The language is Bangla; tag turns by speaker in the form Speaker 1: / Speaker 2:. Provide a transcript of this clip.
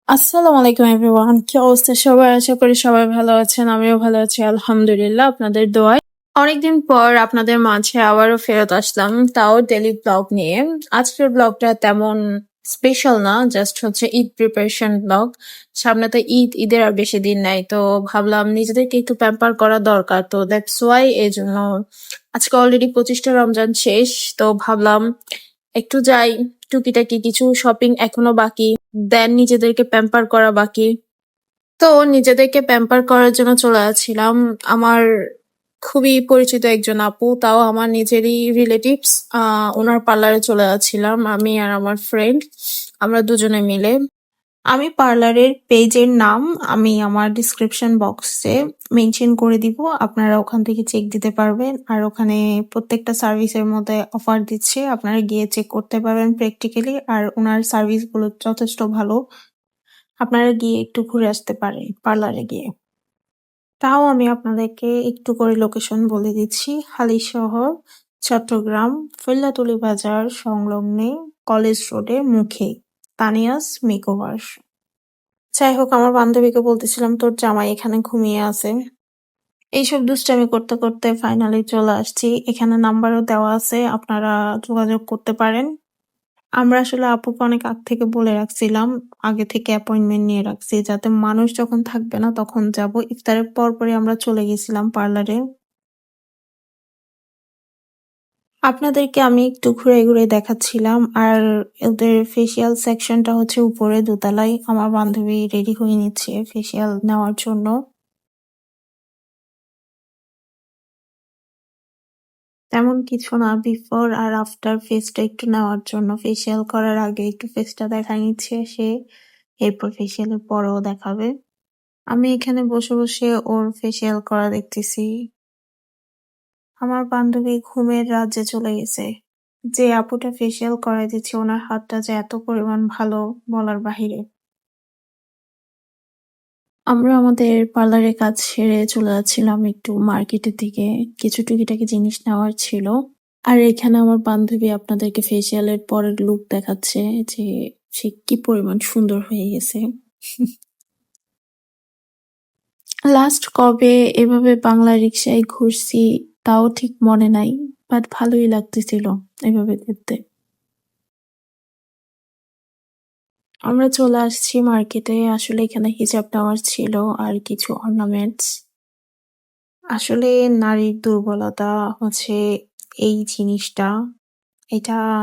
Speaker 1: আসসালামু আলাইকুম এভরিওয়ান। কি অবস্থা সবার? আশা করি সবাই ভালো আছেন। আমিও ভালো আছি আলহামদুলিল্লাহ আপনাদের দোয়ায়। অনেকদিন পর আপনাদের মাঝে আবারও ফেরত আসলাম, তাও ডেইলি ব্লগ নিয়ে। আজকের ব্লগটা তেমন স্পেশাল না, জাস্ট হচ্ছে ঈদ প্রিপারেশন ব্লগ। সামনে তো ঈদের আর বেশি দিন নাই, তো ভাবলাম নিজেদেরকে একটু প্যাম্পার করা দরকার, তো দ্যাটস ওয়াই এই জন্য আজকে অলরেডি 25টা রমজান শেষ, তো ভাবলাম একটু যাই, টুকিটাকি কিছু শপিং এখনো বাকি, দেন নিজেদেরকে প্যাম্পার করা বাকি। তো নিজেদেরকে প্যাম্পার করার জন্য চলে যাচ্ছিলাম আমার খুবই পরিচিত একজন আপু, তাও আমার নিজেরই রিলেটিভস। ওনার পার্লারে চলে যাচ্ছিলাম আমি আর আমার ফ্রেন্ড, আমরা দুজনে মিলে। আমি পার্লারের পেজের নাম আমি আমার ডিসক্রিপশন বক্সে মেনশন করে দিব, আপনারা ওখান থেকে চেক দিতে পারবেন। আর ওখানে প্রত্যেকটা সার্ভিসের মধ্যে অফার দিচ্ছে, আপনারা গিয়ে চেক করতে পারবেন প্র্যাকটিক্যালি। আর ওনার সার্ভিসগুলো যথেষ্ট ভালো, আপনারা গিয়ে একটু ঘুরে আসতে পারেন পার্লারে গিয়ে। তাও আমি আপনাদেরকে একটু করে লোকেশন বলে দিচ্ছি। হালিশহর, চট্টগ্রাম, ফুল্লাতলী বাজার সংলগ্নে কলেজ রোডের মুখে তানিয়াস মেকওভার। যাই হোক, আমার বান্ধবীকে বলতেছিলাম তোর জামাই এখানে ঘুমিয়ে আছে। এইসব দুষ্টামি করতে করতে ফাইনালি চলে আসছি। এখানে নাম্বারও দেওয়া আছে, আপনারা যোগাযোগ করতে পারেন। আমরা আসলে আপুকে অনেক আগ থেকে বলে রাখছিলাম, আগে থেকে অ্যাপয়েন্টমেন্ট নিয়ে রাখছি, যাতে মানুষ যখন থাকবে না তখন যাব। ইফতারের পরপরই আমরা চলে গেছিলাম পার্লারে। আপনাদেরকে আমি একটু ঘুরে ঘুরে দেখাচ্ছিলাম। আর ওদের ফেসিয়াল সেকশনটা হচ্ছে উপরে দোতলায়। আমার বান্ধবী রেডি হয়ে নিচ্ছে ফেসিয়াল নেওয়ার জন্য। তেমন কিছু না, বিফোর আর আফটার ফেসটা একটু নেওয়ার জন্য। ফেসিয়াল করার আগে একটু ফেসটা দেখায় নিচ্ছে সে, এরপর ফেসিয়ালের পরেও দেখাবে। আমি এখানে বসে বসে ওর ফেসিয়াল করা দেখতেছি। আমার বান্ধবী ঘুমের রাজ্যে চলে গেছে। যে আপুটা ফেসিয়াল করাই দিচ্ছে ওনার হাতটা যে এত পরিমাণ ভালো, বলার বাহিরে। আমরা আমাদের পার্লারের কাজ সেরে চলে যাচ্ছিলাম একটু মার্কেটের দিকে, কিছু টুকিটাকি জিনিস নেওয়ার ছিল। আর এখানে আমার বান্ধবী আপনাদেরকে ফেসিয়ালের পরের লুক দেখাচ্ছে যে সে কি পরিমাণ সুন্দর হয়ে গেছে। লাস্ট কবে এভাবে বাংলা রিক্সায় ঘুরছি তাও ঠিক মনে নাই, বাট ভালোই লাগতেছিল এভাবে ঘুরতে। আমরা চলে আসছি মার্কেটে, আসলে এখানে হিজাব নেওয়ার ছিল আর কিছু অর্নামেন্টস। আসলে নারীর দুর্বলতা হচ্ছে এই জিনিসটা, এটা